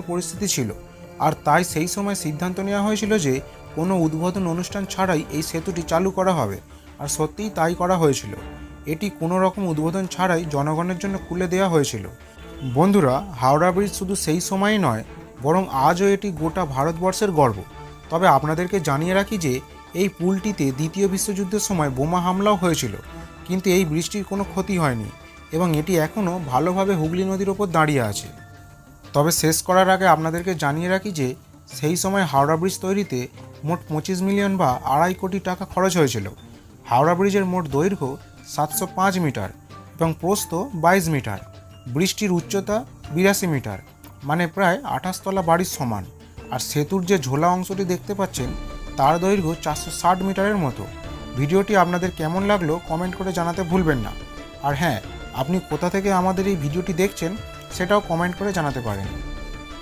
পরিস্থিতি ছিল, আর তাই সেই সময় সিদ্ধান্ত নেওয়া হয়েছিল যে কোনো উদ্বোধন অনুষ্ঠান ছাড়াই এই সেতুটি চালু করা হবে। আর সত্যিই তাই করা হয়েছিল। এটি কোনো রকম উদ্বোধন ছাড়াই জনগণের জন্য খুলে দেওয়া হয়েছিল। বন্ধুরা, হাওড়া ব্রিজ শুধু সেই সময়ই নয়, বরং আজও এটি গোটা ভারতবর্ষের গর্ব। তবে আপনাদেরকে জানিয়ে রাখি যে এই পুলটিতে দ্বিতীয় বিশ্বযুদ্ধের সময় বোমা হামলাও হয়েছিল, কিন্তু এই ব্রিজটির কোনো ক্ষতি হয়নি এবং এটি এখনও ভালোভাবে হুগলি নদীর ওপর দাঁড়িয়ে আছে। তবে শেষ করার আগে আপনাদেরকে জানিয়ে রাখি যে সেই সময় হাওড়া ব্রিজ তৈরিতে মোট 25 মিলিয়ন বা 2.5 কোটি টাকা খরচ হয়েছিল। হাওড়া ব্রিজের মোট দৈর্ঘ্য 705 মিটার এবং প্রস্থ 22 মিটার। ব্রিজটির উচ্চতা 82 মিটার, মানে প্রায় 28 তলা বাড়ির সমান। আর সেতুর যে ঝোলা অংশটি দেখতে পাচ্ছেন তার দৈর্ঘ্য 460 মিটারের মতো। ভিডিওটি আপনাদের কেমন লাগলো কমেন্ট করে জানাতে ভুলবেন না। আর হ্যাঁ, আপনি কোথা থেকে আমাদের এই ভিডিওটি দেখছেন সেটাও কমেন্ট করে জানাতে পারেন।